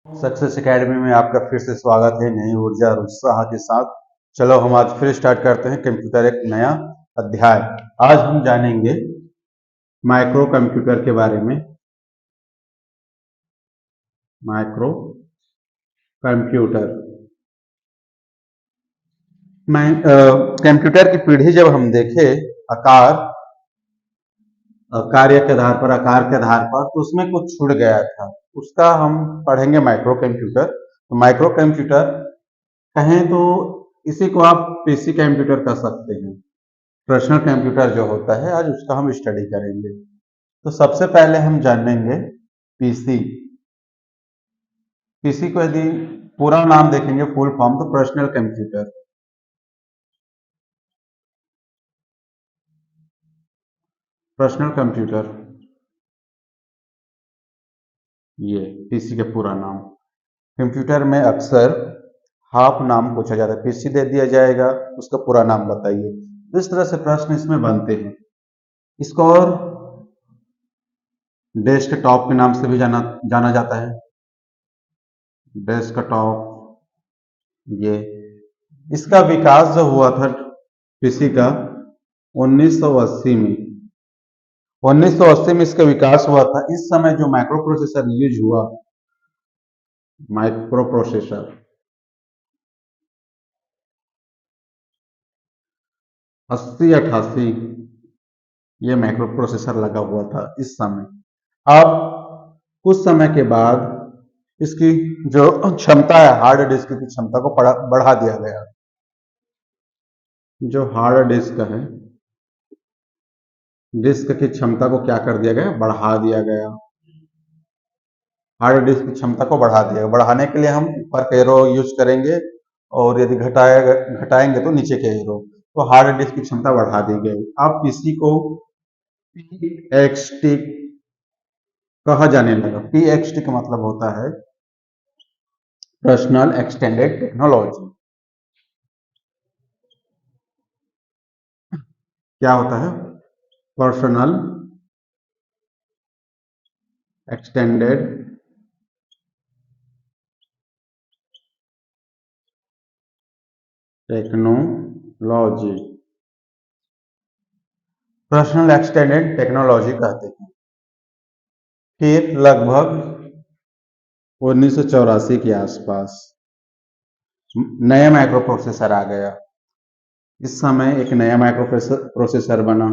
Success academy में आपका फिर से स्वागत है नई ऊर्जा और उत्साह के साथ। चलो हम आज फिर स्टार्ट करते हैं कंप्यूटर एक नया अध्याय। आज हम जानेंगे माइक्रो कंप्यूटर के बारे में। माइक्रो कंप्यूटर कंप्यूटर की पीढ़ी जब हम देखें आकार कार्य के आधार पर, आकार के आधार पर, तो उसमें कुछ छूट गया था। उसका हम पढ़ेंगे माइक्रो कंप्यूटर। तो माइक्रो कंप्यूटर कहें तो इसी को आप पीसी कंप्यूटर कह सकते हैं। पर्सनल कंप्यूटर जो होता है आज उसका हम स्टडी करेंगे। तो सबसे पहले हम जानेंगे पीसी। पीसी को यदि पूरा नाम देखेंगे, फुल फॉर्म, तो पर्सनल कंप्यूटर। पर्सनल कंप्यूटर, ये पीसी का पूरा नाम। कंप्यूटर में अक्सर हाफ नाम पूछा जाता है, पीसी दे दिया जाएगा, उसका पूरा नाम बताइए। इस तरह से प्रश्न इसमें बनते हैं। इसको और डेस्कटॉप के नाम से भी जाना जाना जाता है। डेस्कटॉप, ये इसका विकास जो हुआ था पीसी का 1980 में। 1980 में इसका विकास हुआ था। इस समय जो माइक्रो प्रोसेसर यूज हुआ, माइक्रो प्रोसेसर 80-88, ये माइक्रो प्रोसेसर लगा हुआ था इस समय। अब कुछ समय के बाद इसकी जो क्षमता है, हार्ड डिस्क की क्षमता को बढ़ा दिया गया। जो हार्ड डिस्क है, डिस्क की क्षमता को क्या कर दिया गया? बढ़ा दिया गया। हार्ड डिस्क की क्षमता को बढ़ा दिया। बढ़ाने के लिए हम ऊपर के एरो यूज करेंगे और यदि घटाएंगे तो नीचे के एरो। तो हार्ड डिस्क की क्षमता बढ़ा दी गई। अब पीसी को पीएक्सटी कहा जाने लगा। पीएक्सटी का मतलब होता है पर्सनल एक्सटेंडेड टेक्नोलॉजी। क्या होता है? Personal extended technology, personal extended technology कहते हैं। फिर लगभग 1984 के आसपास नया माइक्रो प्रोसेसर आ गया। इस समय एक नया माइक्रो प्रोसेसर बना।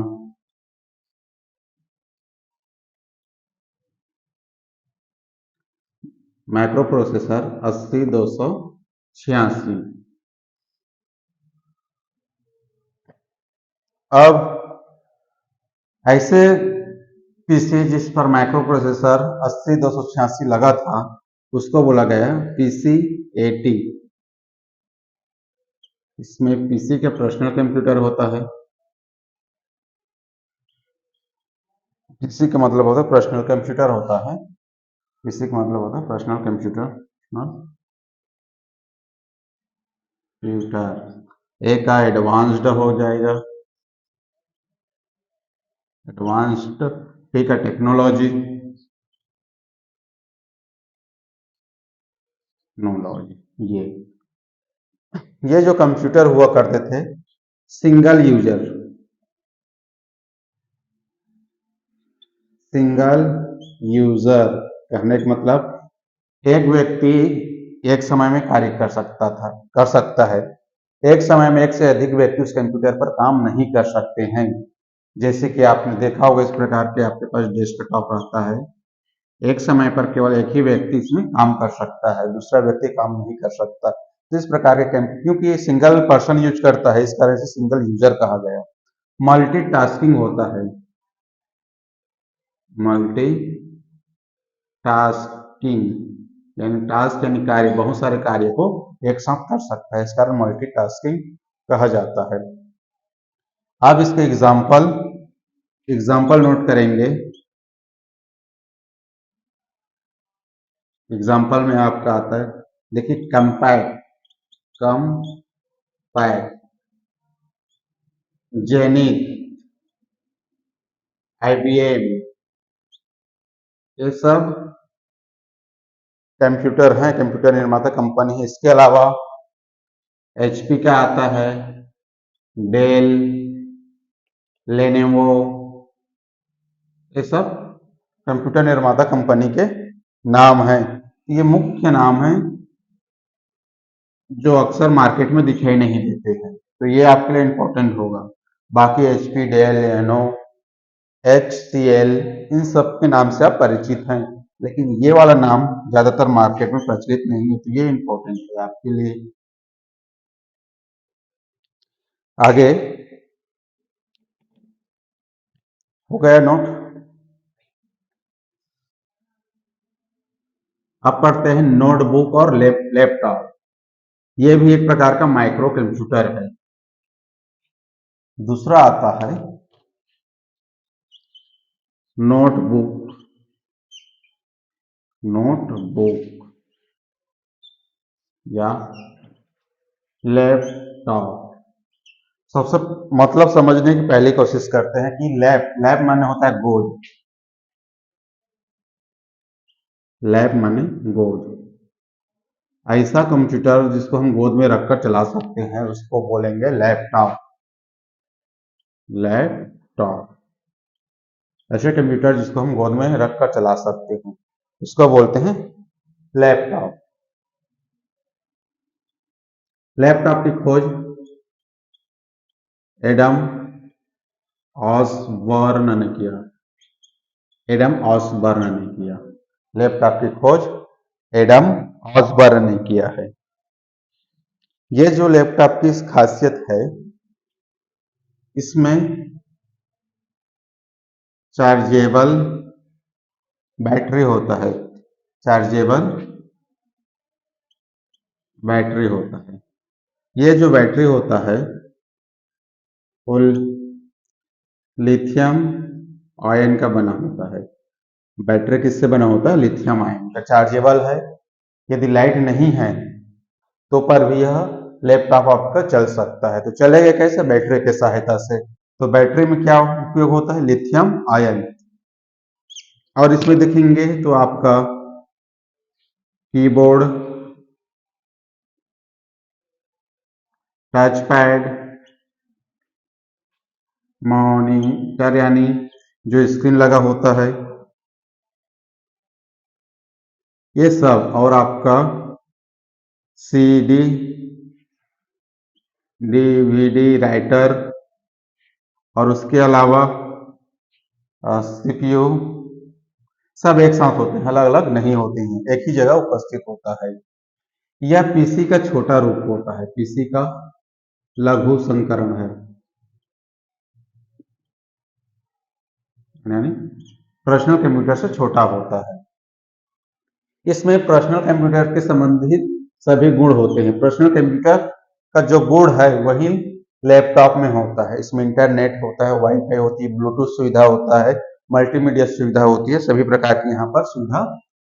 Micro processor 80286। अब ऐसे पीसी जिस पर माइक्रो प्रोसेसर 80286 लगा था, उसको बोला गया पीसी 80। इसमें पीसी का पर्सनल कंप्यूटर होता है। पीसी का मतलब होता है पर्सनल कंप्यूटर होता है। पीसी का मतलब होता है पर्सनल कंप्यूटर। कंप्यूटर एक का एडवांस्ड हो जाएगा, एडवांस्ड। ठीक है, टेक्नोलॉजी, टेक्नोलॉजी। ये जो कंप्यूटर हुआ करते थे सिंगल यूजर, सिंगल यूजर कहने का मतलब एक व्यक्ति एक समय में कार्य कर सकता है। एक समय में एक से अधिक व्यक्ति उस कंप्यूटर पर काम नहीं कर सकते हैं। जैसे कि आपने देखा होगा, इस प्रकार के आपके पास डेस्कटॉप रहता है। एक समय पर केवल एक ही व्यक्ति इसमें काम कर सकता है, दूसरा व्यक्ति काम नहीं कर सकता। तो इस प्रकार के क्योंकि ये सिंगल पर्सन यूज करता है, इस कारण से सिंगल यूजर कहा गया। मल्टीटास्किंग होता है, मल्टी टास्किंग, यानी टास्क यानी कार्य, बहुत सारे कार्य को एक साथ कर सकता है, इस कारण मल्टीटास्किंग कहा जाता है। आप इसके एग्जाम्पल नोट करेंगे। एग्जाम्पल में आपका आता है, देखिए, कंपैक्ट, कंपैक्ट, जेनिथ, आईबीएम, ये सब कंप्यूटर है, कंप्यूटर निर्माता कंपनी है। इसके अलावा एचपी का आता है, डेल, लेनोवो, ये सब कंप्यूटर निर्माता कंपनी के नाम हैं। ये मुख्य नाम हैं जो अक्सर मार्केट में दिखाई नहीं देते हैं, तो ये आपके लिए इंपॉर्टेंट होगा। बाकी एचपी, डेल, लेनो, HCL, इन सब के नाम से आप परिचित हैं, लेकिन ये वाला नाम ज्यादातर मार्केट में प्रचलित नहीं है, तो ये इंपॉर्टेंट है आपके लिए। आगे हो गया नोट। अब पढ़ते हैं नोटबुक और लैपटॉप। ये भी एक प्रकार का माइक्रो कंप्यूटर है। दूसरा आता है नोटबुक, नोटबुक या लैपटॉप। सबसे मतलब समझने की पहली कोशिश करते हैं कि लैप माने होता है गोद, लैप माने गोद। ऐसा कंप्यूटर जिसको हम गोद में रखकर चला सकते हैं उसको बोलेंगे लैपटॉप, लैपटॉप। ऐसे कंप्यूटर जिसको हम गोद में रखकर चला सकते हैं उसको बोलते हैं लैपटॉप। लैपटॉप की खोज एडम ऑसबर्न ने किया, एडम ऑसबर्न ने किया। लैपटॉप की खोज एडम ऑसबर्न ने किया है। ये जो लैपटॉप की खासियत है, इसमें चार्जेबल बैटरी होता है, चार्जेबल बैटरी होता है। ये जो बैटरी होता है वो लिथियम आयन का बना होता है। बैटरी किससे बना होता है? लिथियम आयन का। चार्जेबल है, यदि लाइट नहीं है तो पर भी यह लैपटॉप आपका चल सकता है। तो चलेगा कैसे? बैटरी की सहायता से। तो बैटरी में क्या उपयोग होता है? Lithium ion. और इसमें देखेंगे तो आपका कीबोर्ड, टच पैड, मॉनिटर यानी जो स्क्रीन लगा होता है, ये सब, और आपका सीडी, डीवीडी राइटर, और उसके अलावा सीपीयू, सब एक साथ होते हैं, अलग अलग नहीं होते हैं, एक ही जगह उपस्थित होता है। यह पीसी का छोटा रूप होता है, पीसी का लघु संस्करण है, यानी पर्सनल कंप्यूटर से छोटा होता है। इसमें पर्सनल कंप्यूटर के संबंधित सभी गुण होते हैं। पर्सनल कंप्यूटर का जो गुण है वही लैपटॉप में होता है। इसमें इंटरनेट होता है, वाईफाई होती है, ब्लूटूथ सुविधा होता है, मल्टीमीडिया सुविधा होती है, सभी प्रकार की यहाँ पर सुविधा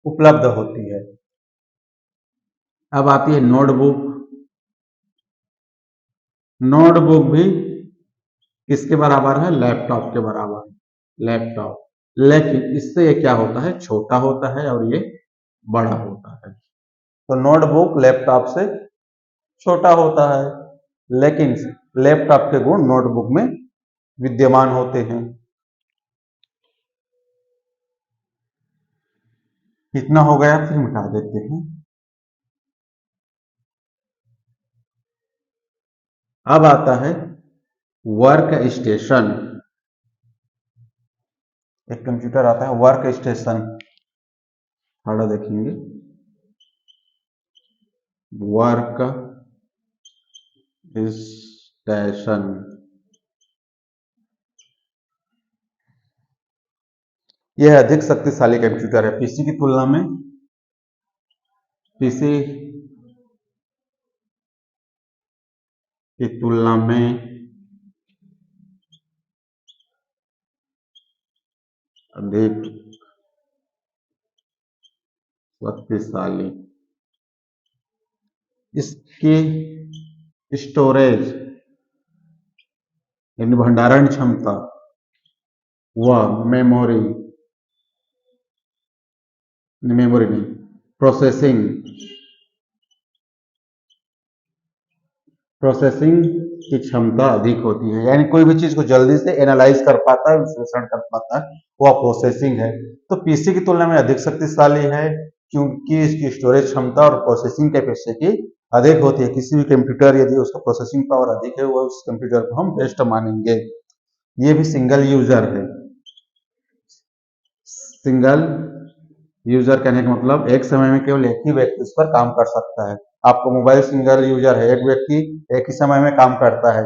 उपलब्ध होती है। अब आती है नोटबुक। नोटबुक भी किसके बराबर है? लैपटॉप के बराबर है, लैपटॉप। लेकिन इससे ये क्या होता है? छोटा होता है और ये बड़ा होता है। तो नोटबुक लैपटॉप से छोटा होता है, लेकिन लैपटॉप के गुण नोटबुक में विद्यमान होते हैं। कितना हो गया फिर मिटा देते हैं। अब आता है वर्क स्टेशन। एक कंप्यूटर आता है वर्क स्टेशन, थोड़ा देखेंगे। वर्क स्टेशन यह अधिक शक्तिशाली कंप्यूटर है पीसी की तुलना में। पीसी की तुलना में अधिक शक्तिशाली। इसकी स्टोरेज यानी भंडारण क्षमता व मेमोरी, मेमोरी नहीं, प्रोसेसिंग प्रोसेसिंग की क्षमता अधिक होती है, यानी कोई भी चीज को जल्दी से एनालाइज कर पाता है, विश्लेषण कर पाता है, वह प्रोसेसिंग है। तो पीसी की तुलना में अधिक शक्तिशाली है, क्योंकि इसकी स्टोरेज क्षमता और प्रोसेसिंग कैपेसिटी अधिक होती है। किसी भी कंप्यूटर यदि उसका प्रोसेसिंग पावर अधिक है, वह उस कंप्यूटर को हम बेस्ट मानेंगे। ये भी सिंगल यूजर है। सिंगल यूजर कहने का मतलब एक समय में केवल एक ही व्यक्ति उस पर काम कर सकता है। आपका मोबाइल सिंगल यूजर है, एक व्यक्ति एक ही समय में काम करता है।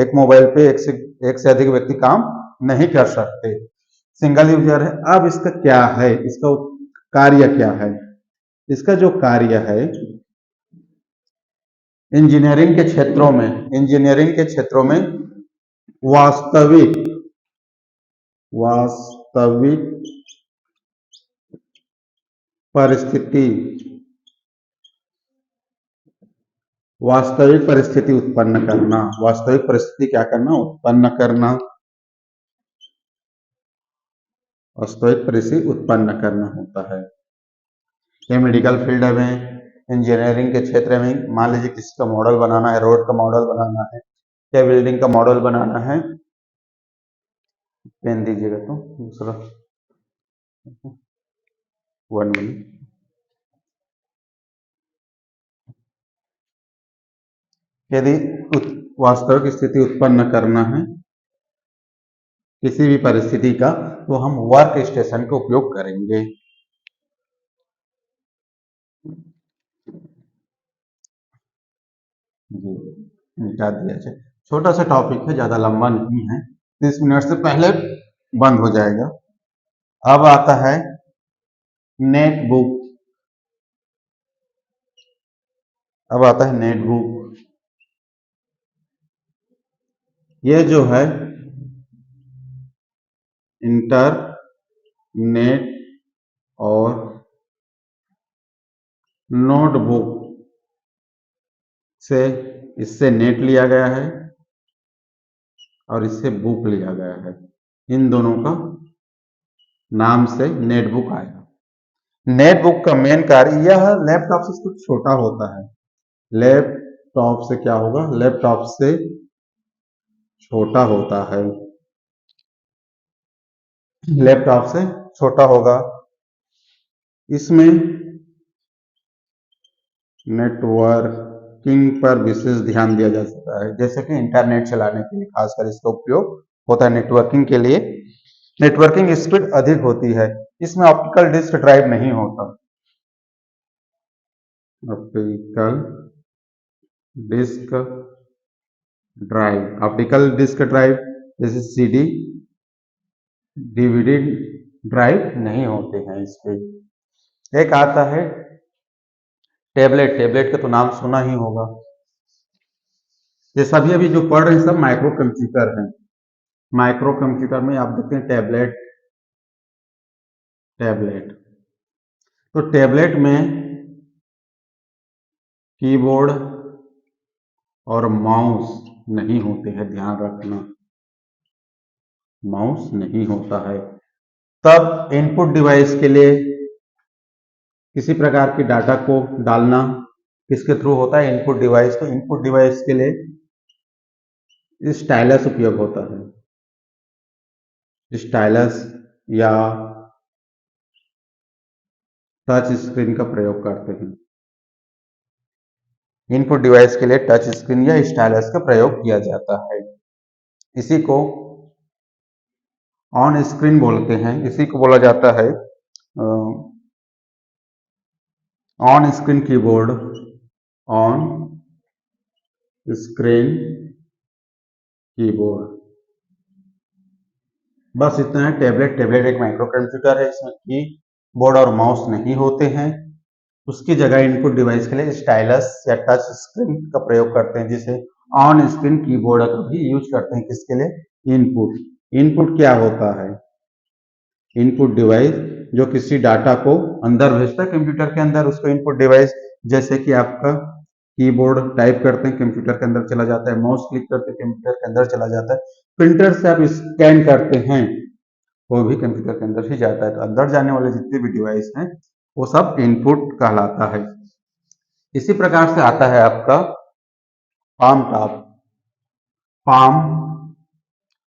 एक मोबाइल पे एक से अधिक व्यक्ति काम नहीं कर सकते। सिंगल यूजर है। अब इसका क्या है, इसका कार्य क्या है? इसका जो कार्य है, इंजीनियरिंग के क्षेत्रों में वास्तविक वास्तविक परिस्थिति वास्तविक परिस्थिति उत्पन्न करना। वास्तविक परिस्थिति क्या करना? उत्पन्न करना। वास्तविक परिस्थिति उत्पन्न करना होता है। ये मेडिकल फील्ड में, इंजीनियरिंग के क्षेत्र में, मान लीजिए किसी का मॉडल बनाना है, रोड का मॉडल बनाना है या बिल्डिंग का मॉडल बनाना है। पेन दीजिएगा तो दूसरा 1 मिनट। यदि वास्तविक स्थिति उत्पन्न करना है किसी भी परिस्थिति का, तो हम वर्क स्टेशन का उपयोग करेंगे। जी, मिटा दिया जाए। छोटा सा टॉपिक है, ज्यादा लंबा नहीं है, 30 मिनट से पहले बंद हो जाएगा। अब आता है नेटबुक। अब आता है नेटबुक। ये जो है इंटरनेट और नोटबुक से, इससे नेट लिया गया है और इससे बुक लिया गया है। इन दोनों का नाम से नेटबुक आया। नेटबुक का मेन कार्य यह लैपटॉप से कुछ छोटा होता है। लैपटॉप से क्या होगा? लैपटॉप से छोटा होता है। लैपटॉप से छोटा होगा। इसमें नेटवर्किंग पर विशेष ध्यान दिया जा सकता है, जैसे कि इंटरनेट चलाने के लिए खासकर इसका उपयोग होता है। नेटवर्किंग के लिए नेटवर्किंग स्पीड अधिक होती है। इसमें ऑप्टिकल डिस्क ड्राइव नहीं होता। ऑप्टिकल डिस्क ड्राइव जैसे सीडी, डीवीडी ड्राइव नहीं होते हैं इस पे। एक आता है टेबलेट। टेबलेट का तो नाम सुना ही होगा। ये सभी अभी जो पढ़ रहे हैं सब माइक्रो कंप्यूटर हैं। माइक्रो कंप्यूटर में आप देखते हैं टैबलेट। तो टैबलेट में कीबोर्ड और माउस नहीं होते हैं, ध्यान रखना, माउस नहीं होता है। तब इनपुट डिवाइस के लिए किसी प्रकार की डाटा को डालना किसके थ्रू होता है? Input device. तो इनपुट डिवाइस के लिए स्टाइलस उपयोग होता है। स्टाइलस या टच स्क्रीन का प्रयोग करते हैं। इनपुट डिवाइस के लिए टच स्क्रीन या स्टाइलस का प्रयोग किया जाता है। इसी को ऑन स्क्रीन बोलते हैं। इसी को बोला जाता है on screen keyboard, on screen keyboard. बस इतना है। टेबलेट एक माइक्रो कंप्यूटर है। इसमें कीबोर्ड और माउस नहीं होते हैं। उसकी जगह इनपुट डिवाइस के लिए स्टाइलस या टच स्क्रीन का प्रयोग करते हैं, जिसे ऑन स्क्रीन कीबोर्ड का भी यूज करते हैं। किसके लिए? इनपुट क्या होता है? इनपुट डिवाइस जो किसी डाटा को अंदर भेजता है कंप्यूटर के अंदर, उसको इनपुट डिवाइस। जैसे कि आपका कीबोर्ड टाइप करते हैं कंप्यूटर के अंदर चला जाता है, माउस क्लिक करते हैं कंप्यूटर के अंदर चला जाता है, प्रिंटर से आप स्कैन करते हैं वो भी कंप्यूटर के अंदर ही जाता है। तो अंदर जाने वाले जितने भी डिवाइस हैं वो सब इनपुट कहलाता है। इसी प्रकार से आता है आपका पाम टॉप। पाम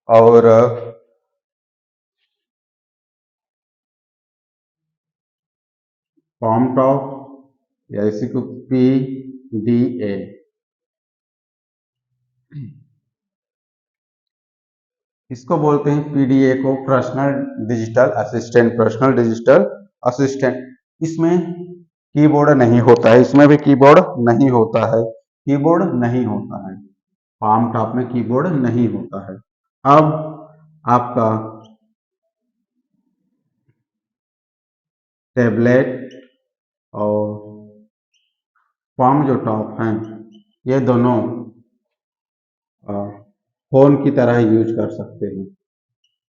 और पाम टॉप या इसी को PDA, इसको बोलते हैं PDA को personal digital assistant. Personal digital assistant, इसमें कीबोर्ड नहीं होता है, इसमें भी कीबोर्ड नहीं होता है, कीबोर्ड नहीं होता है, पाम टॉप में कीबोर्ड नहीं होता है। अब आपका टैबलेट और पाम जो टॉप हैं, ये दोनों फोन की तरह यूज कर सकते हैं।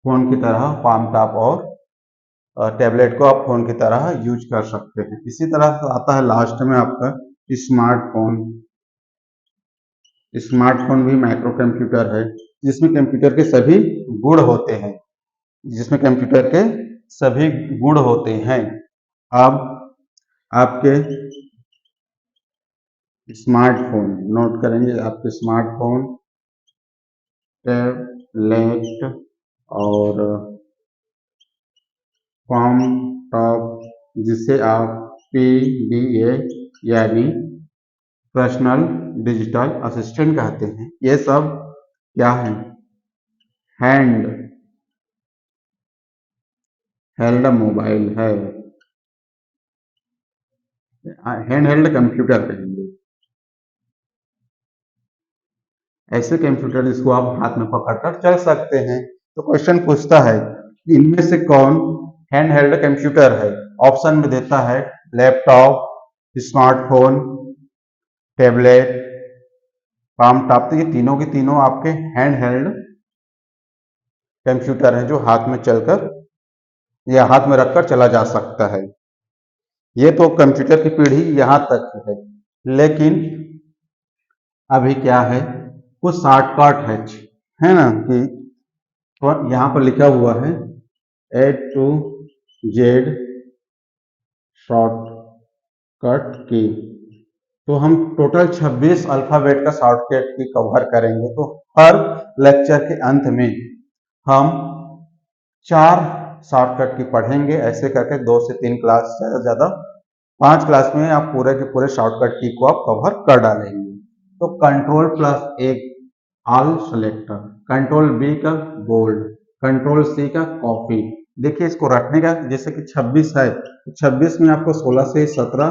फोन की तरह पाम टॉप और टैबलेट को आप फोन की तरह यूज कर सकते हैं। इसी तरह से आता है लास्ट में आपका स्मार्टफोन। स्मार्टफोन भी माइक्रो कंप्यूटर है, जिसमें कंप्यूटर के सभी गुण होते हैं, जिसमें कंप्यूटर के सभी गुण होते हैं। अब आपके स्मार्टफोन नोट करेंगे, आपके स्मार्टफोन, टैबलेट और पाम टॉप, जिसे आप PDA यानी पर्सनल डिजिटल असिस्टेंट कहते हैं, ये सब क्या है? हैंड हेल्ड मोबाइल है, हैंड हेल्ड कंप्यूटर कहेंगे। ऐसे कंप्यूटर जिसको आप हाथ में पकड़कर चल सकते हैं। तो क्वेश्चन पूछता है इनमें से कौन हैंड हेल्ड कंप्यूटर है? ऑप्शन में देता है laptop, smartphone, tablet, palm top. तो ये तीनों के तीनों आपके हैंड हेल्ड कंप्यूटर हैं, जो हाथ में चलकर या हाथ में रखकर चला जा सकता है। ये तो कंप्यूटर की पीढ़ी यहाँ तक है, लेकिन अभी क्या है, कुछ शॉर्टकट है ना, कि तो यहाँ पर लिखा हुआ है A to Z शॉर्टकट की। तो हम टोटल 26 अल्फाबेट का शॉर्टकट की कवर करेंगे। तो हर लेक्चर के अंत में हम 4 शॉर्टकट की पढ़ेंगे। ऐसे करके 2 से 3 क्लास, ज़्यादा से ज़्यादा 5 क्लास में आप पूरे के पूरे शॉर्टकट की को आप कवर कर डालेंगे। तो Ctrl+1 ऑल सेलेक्टर, Ctrl+B का बोल्ड, Ctrl+C का कॉपी। देखिए इसको रखने का, जैसे कि 26 है, तो 26 में आपको 16 से 17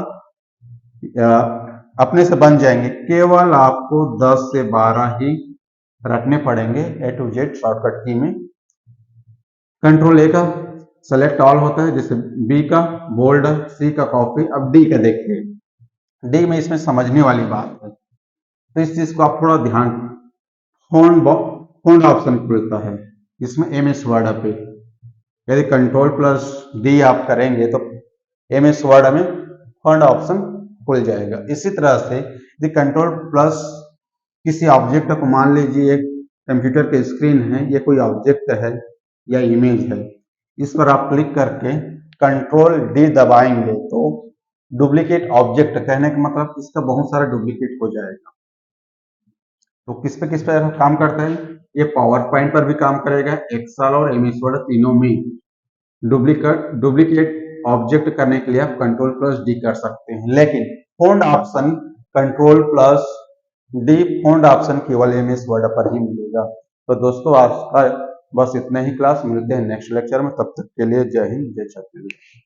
अपने से बन जाएंगे। केवल आपको 10 से 12 ही रखने पड़ेंगे A to Z शॉर्टकट की में। Ctrl+A का सेलेक्ट ऑल होता है, जैसे B का बोल्ड, C का कॉपी। अब D का देखिए, D में इसमें समझने वाली बात है, तो इस चीज को आप थोड़ा ध्यान, फॉन्ट ऑप्शन खुलता है इसमें MS वर्ड पे। यदि Ctrl+D आप करेंगे तो MS वर्ड में फॉन्ट ऑप्शन खुल जाएगा। इसी तरह से यदि Ctrl+ किसी ऑब्जेक्ट को, मान लीजिए एक कंप्यूटर की स्क्रीन है, ये कोई ऑब्जेक्ट है या इमेज है, इस पर आप क्लिक करके Ctrl+D दबाएंगे तो डुप्लीकेट ऑब्जेक्ट, कहने का मतलब इसका बहुत सारा डुप्लीकेट हो जाएगा। तो किस पे काम करता है? ये पावर पॉइंट पर भी काम करेगा, एक्सेल और MS वर्ड तीनों में। डुप्लीकेट ऑब्जेक्ट करने के लिए आप Ctrl+D कर सकते हैं, लेकिन font option Ctrl+D font option केवल MS वर्ड पर ही मिलेगा। तो दोस्तों आज का बस इतना ही क्लास, मिलते हैं नेक्स्ट लेक्चर में। तब तक के लिए जय हिंद, जय छत्तीसगढ़।